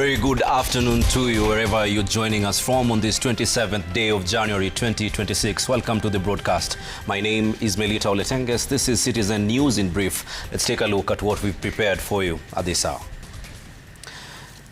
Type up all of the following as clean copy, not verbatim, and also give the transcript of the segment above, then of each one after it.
very good afternoon to you wherever you're joining us from on this 27th day of January 2026. Welcome to the broadcast. My name is Melita Oletenges. This is Citizen News in Brief. Let's take a look at what we've prepared for you at this hour.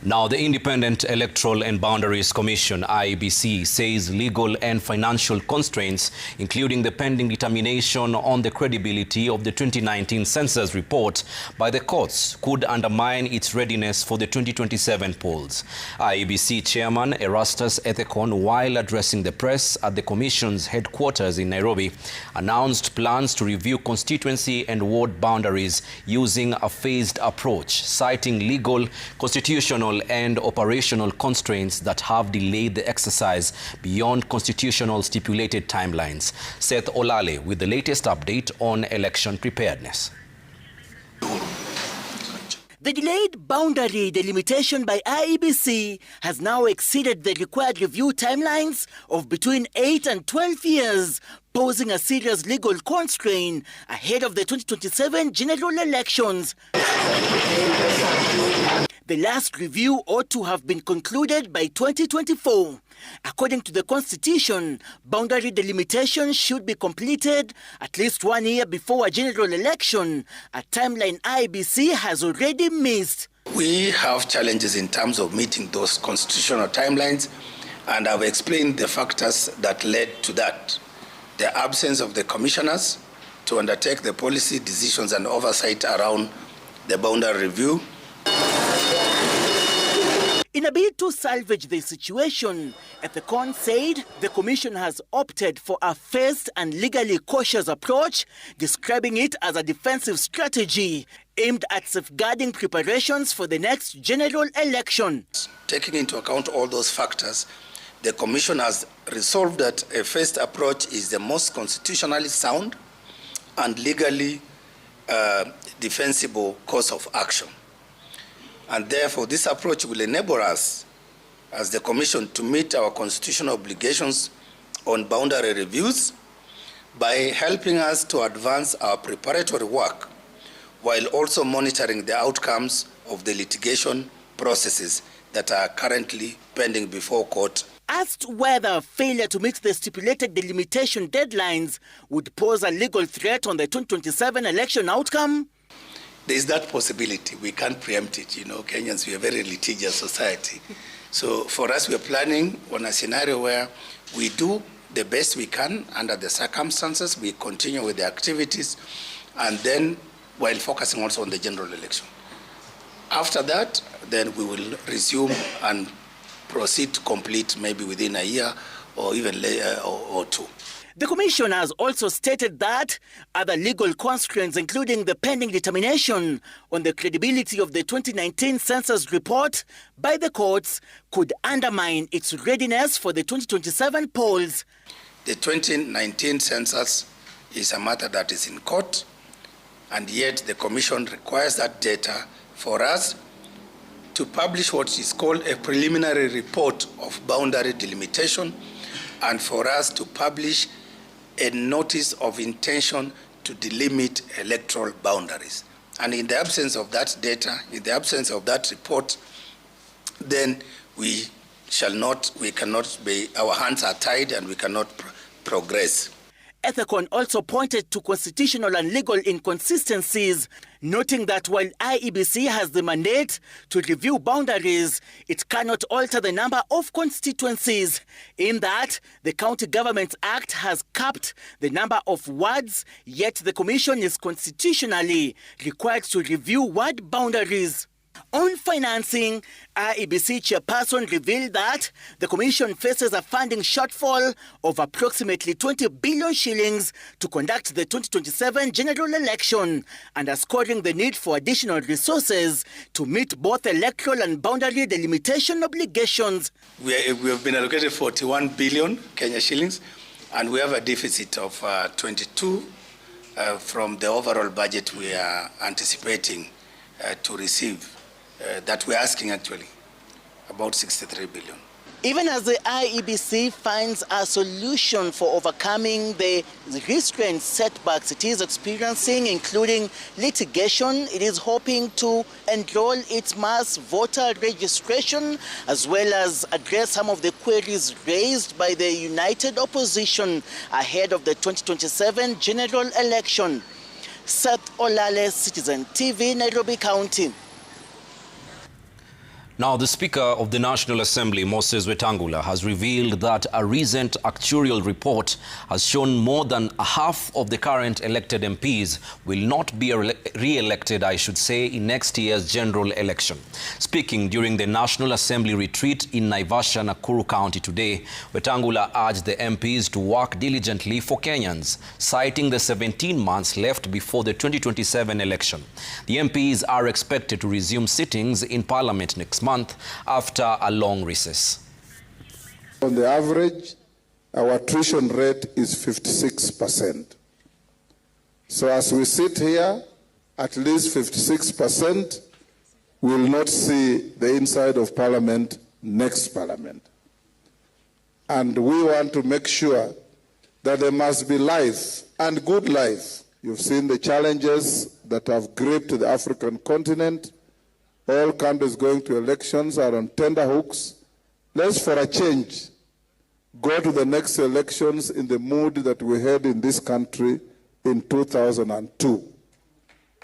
Now, the Independent Electoral and Boundaries Commission, IEBC, says legal and financial constraints, including the pending determination on the credibility of the 2019 census report by the courts, could undermine its readiness for the 2027 polls. IEBC Chairman Erastus Ethekon, while addressing the press at the Commission's headquarters in Nairobi, announced plans to review constituency and ward boundaries using a phased approach, citing legal, constitutional and operational constraints that have delayed the exercise beyond constitutional stipulated timelines. Seth Olale with the latest update on election preparedness. The delayed boundary delimitation by IEBC has now exceeded the required review timelines of between 8 and 12 years, posing a serious legal constraint ahead of the 2027 general elections. The last review ought to have been concluded by 2024. According to the Constitution, boundary delimitation should be completed at least 1 year before a general election, a timeline IEBC has already missed. We have challenges in terms of meeting those constitutional timelines, and I've explained the factors that led to that. The absence of the commissioners to undertake the policy decisions and oversight around the boundary review. In a bid to salvage the situation, Ethekon said the Commission has opted for a phased and legally cautious approach, describing it as a defensive strategy aimed at safeguarding preparations for the next general election. Taking into account all those factors, the Commission has resolved that a phased approach is the most constitutionally sound and legally defensible course of action. And therefore, this approach will enable us, as the Commission, to meet our constitutional obligations on boundary reviews by helping us to advance our preparatory work while also monitoring the outcomes of the litigation processes that are currently pending before court. Asked whether failure to meet the stipulated delimitation deadlines would pose a legal threat on the 2027 election outcome, there is that possibility. We can't preempt it. You know, Kenyans, we are a very litigious society. So for us, we are planning on a scenario where we do the best we can under the circumstances, we continue with the activities, and then while focusing also on the general election. After that, then we will resume and proceed to complete maybe within a year or even later or two. The Commission has also stated that other legal constraints, including the pending determination on the credibility of the 2019 census report by the courts, could undermine its readiness for the 2027 polls. The 2019 census is a matter that is in court, and yet the Commission requires that data for us to publish what is called a preliminary report of boundary delimitation, and for us to publish a notice of intention to delimit electoral boundaries. And in the absence of that data, in the absence of that report, then we cannot be, our hands are tied and we cannot progress. Ethekon also pointed to constitutional and legal inconsistencies, noting that while IEBC has the mandate to review boundaries, it cannot alter the number of constituencies, in that the County Governments Act has capped the number of wards, yet the Commission is constitutionally required to review ward boundaries. On financing, IEBC chairperson revealed that the Commission faces a funding shortfall of approximately 20 billion shillings to conduct the 2027 general election, underscoring the need for additional resources to meet both electoral and boundary delimitation obligations. We have been allocated 41 billion Kenya shillings, and we have a deficit of 22 from the overall budget we are anticipating to receive. That we're asking actually, about 63 billion. Even as the IEBC finds a solution for overcoming the restraint setbacks it is experiencing, including litigation, it is hoping to enroll its mass voter registration as well as address some of the queries raised by the united opposition ahead of the 2027 general election. Seth Olale, Citizen TV, Nairobi County. Now, the Speaker of the National Assembly, Moses Wetangula, has revealed that a recent actuarial report has shown more than half of the current elected MPs will not be re-elected, in next year's general election. Speaking during the National Assembly retreat in Naivasha, Mukuru County today, Wetangula urged the MPs to work diligently for Kenyans, citing the 17 months left before the 2027 election. The MPs are expected to resume sittings in Parliament next month after a long recess. On the average, our attrition rate is 56%. So as we sit here, at least 56% will not see the inside of Parliament next Parliament. And we want to make sure that there must be life, and good life. You've seen the challenges that have gripped the African continent. All countries going to elections are on tenterhooks. Let's, for a change, go to the next elections in the mood that we had in this country in 2002,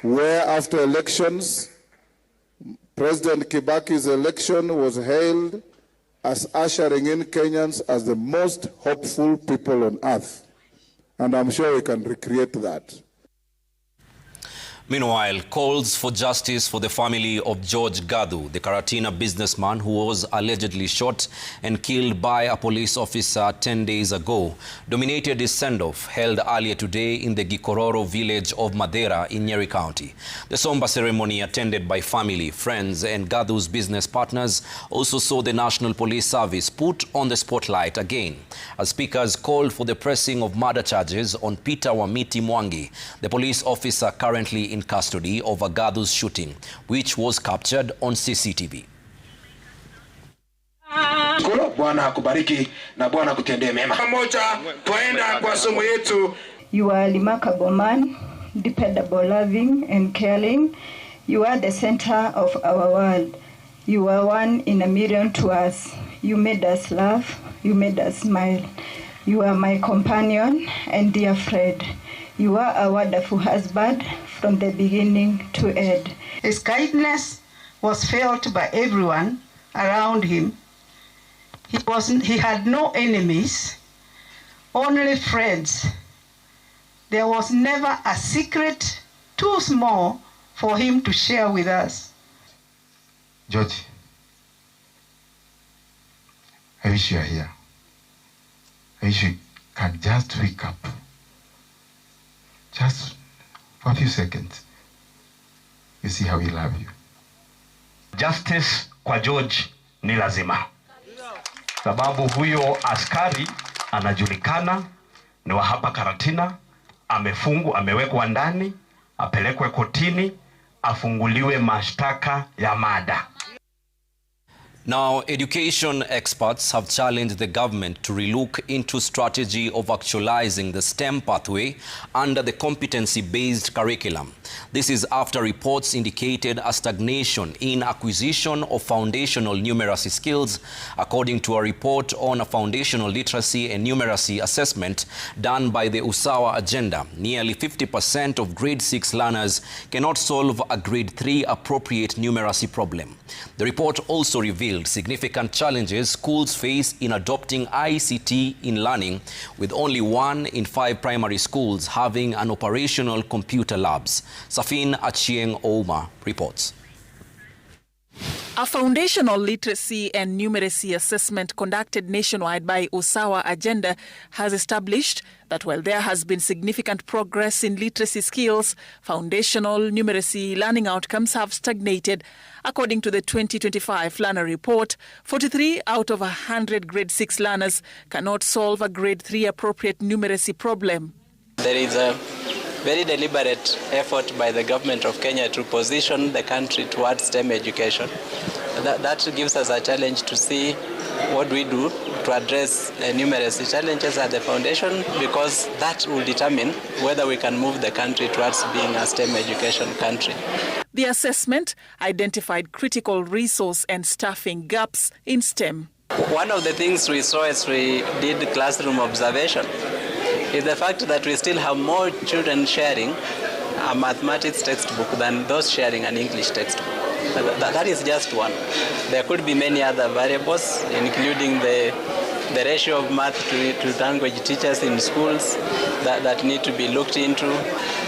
where after elections, President Kibaki's election was hailed as ushering in Kenyans as the most hopeful people on earth. And I'm sure we can recreate that. Meanwhile, calls for justice for the family of George Gathu, the Karatina businessman who was allegedly shot and killed by a police officer 10 days ago, dominated his send-off held earlier today in the Gikororo village of Madera in Nyeri County. The somber ceremony, attended by family, friends and Gathu's business partners, also saw the National Police Service put on the spotlight again, as speakers called for the pressing of murder charges on Peter Wamiti Mwangi, the police officer currently in custody over Gathu's shooting, which was captured on CCTV. Bwana akubariki na Bwana kutendee mema. Pamoja tuenda kwa somo yetu. You are a remarkable man, dependable, loving and caring. You are the center of our world. You are one in a million to us. You made us laugh. You made us smile. You are my companion and dear friend. You are a wonderful husband from the beginning to end. His kindness was felt by everyone around him. He had no enemies, only friends. There was never a secret too small for him to share with us. George, I wish you are here. I wish you can just wake up. Just for a few seconds. You see how we love you. Justice kwa George ni lazima. Sababu huyo askari anajulikana, ni wa hapa Karatina, amewekwa ndani, apelekwe kotini, afunguliwe mashtaka ya mada. Now, education experts have challenged the government to relook into strategy of actualizing the STEM pathway under the competency-based curriculum. This is after reports indicated a stagnation in acquisition of foundational numeracy skills, according to a report on a foundational literacy and numeracy assessment done by the Usawa Agenda. Nearly 50% of grade 6 learners cannot solve a grade 3 appropriate numeracy problem. The report also revealed significant challenges schools face in adopting ICT in learning, with only 1 in 5 primary schools having an operational computer labs. Safin Achieng Ouma reports. A foundational literacy and numeracy assessment conducted nationwide by Usawa Agenda has established that while there has been significant progress in literacy skills, foundational numeracy learning outcomes have stagnated. According to the 2025 learner report, 43 out of 100 grade 6 learners cannot solve a grade 3 appropriate numeracy problem. There is a very deliberate effort by the government of Kenya to position the country towards STEM education. That gives us a challenge to see what we do to address numerous challenges at the foundation, because that will determine whether we can move the country towards being a STEM education country. The assessment identified critical resource and staffing gaps in STEM. One of the things we saw as we did classroom observation is the fact that we still have more children sharing a mathematics textbook than those sharing an English textbook. That is just one. There could be many other variables, including the ratio of math to language teachers in schools that need to be looked into.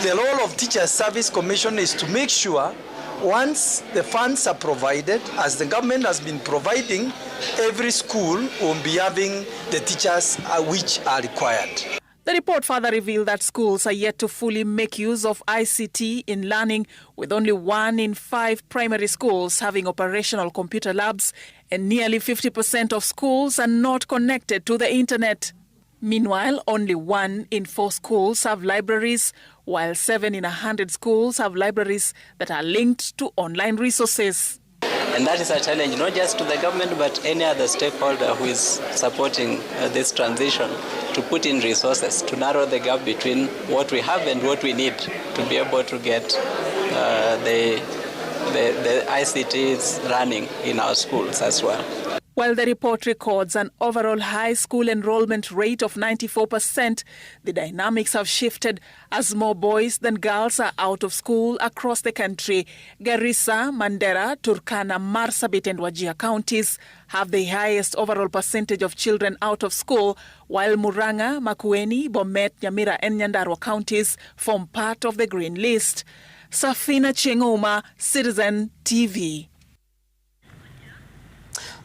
The role of Teachers Service Commission is to make sure once the funds are provided, as the government has been providing, every school will be having the teachers which are required. The report further revealed that schools are yet to fully make use of ICT in learning, with only 1 in 5 primary schools having operational computer labs, and nearly 50% of schools are not connected to the internet. Meanwhile, only 1 in 4 schools have libraries, while 7 in 100 schools have libraries that are linked to online resources. And that is a challenge not just to the government but any other stakeholder who is supporting this transition, to put in resources to narrow the gap between what we have and what we need to be able to get the ICTs running in our schools as well. While the report records an overall high school enrollment rate of 94%, the dynamics have shifted as more boys than girls are out of school across the country. Garissa, Mandera, Turkana, Marsabit and Wajir counties have the highest overall percentage of children out of school, while Muranga, Makueni, Bomet, Nyamira and Nyandarua counties form part of the green list. Safina Chengoma, Citizen TV.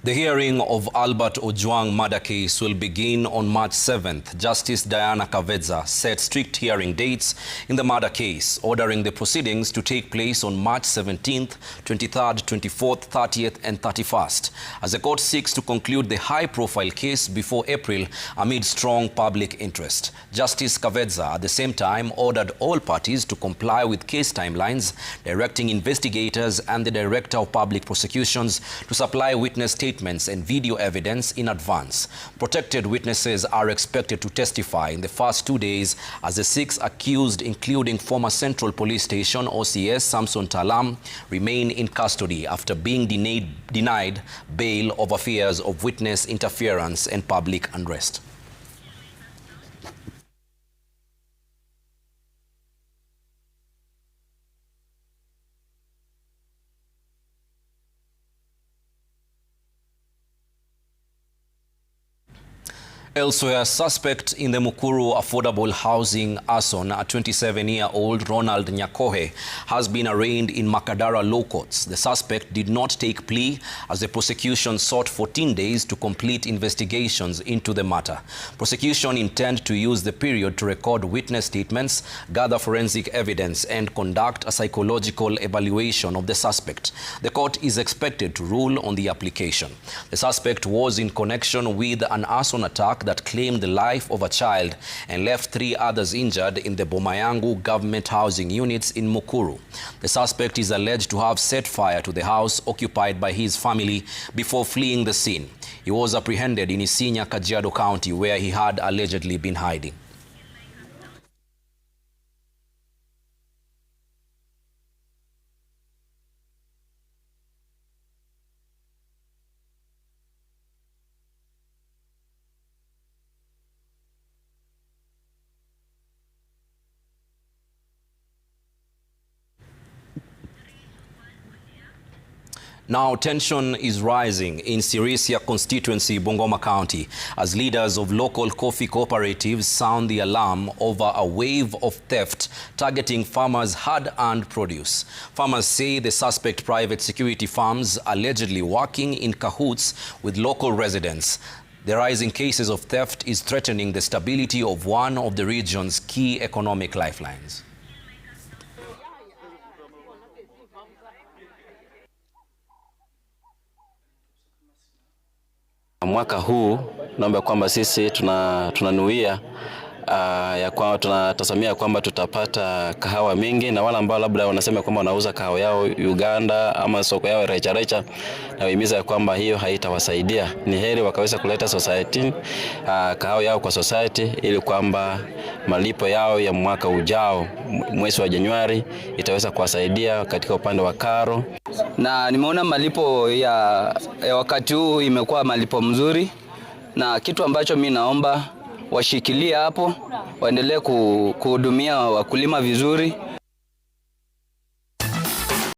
The hearing of Albert Ojwang murder case will begin on March 7th. Justice Diana Kavedza set strict hearing dates in the murder case, ordering the proceedings to take place on March 17th, 23rd, 24th, 30th and 31st, as the court seeks to conclude the high-profile case before April amid strong public interest. Justice Kavedza at the same time ordered all parties to comply with case timelines, directing investigators and the Director of Public Prosecutions to supply witness statements and video evidence in advance. Protected witnesses are expected to testify in the first 2 days as the 6 accused, including former Central Police Station OCS Samson Talam, remain in custody after being denied bail over fears of witness interference and public unrest. Elsewhere, suspect in the Mukuru affordable housing arson, a 27-year-old Ronald Nyakohe, has been arraigned in Makadara Law Courts. The suspect did not take plea as the prosecution sought 14 days to complete investigations into the matter. Prosecution intend to use the period to record witness statements, gather forensic evidence and conduct a psychological evaluation of the suspect. The court is expected to rule on the application. The suspect was in connection with an arson attack that claimed the life of a child and left 3 others injured in the Bomayangu government housing units in Mukuru. The suspect is alleged to have set fire to the house occupied by his family before fleeing the scene. He was apprehended in Isinya, Kajiado County, where he had allegedly been hiding. Now, tension is rising in Sirisia constituency, Bungoma County, as leaders of local coffee cooperatives sound the alarm over a wave of theft targeting farmers' hard-earned produce. Farmers say the suspect private security firms allegedly working in cahoots with local residents. The rising cases of theft is threatening the stability of one of the region's key economic lifelines. Mwaka huu naomba kwamba sisi tunanuia ya kwamba tunatazamia kwamba tutapata kahawa mingi, na wale ambao labda wanasema kwamba wanauza kahawa yao Uganda ama soko yao recha, na wahimiza kwamba hiyo haitawasaidia. Ni heri wakaweza kuleta society kahawa yao kwa society, ili kwamba malipo yao ya mwaka ujao mwezi wa Januari itaweza kuwasaidia katika upande wa karo. Na nimeona malipo ya wakati huu imekuwa malipo mzuri, na kitu ambacho mimi naomba washikilie hapo, waendelee kuhudumia wakulima vizuri.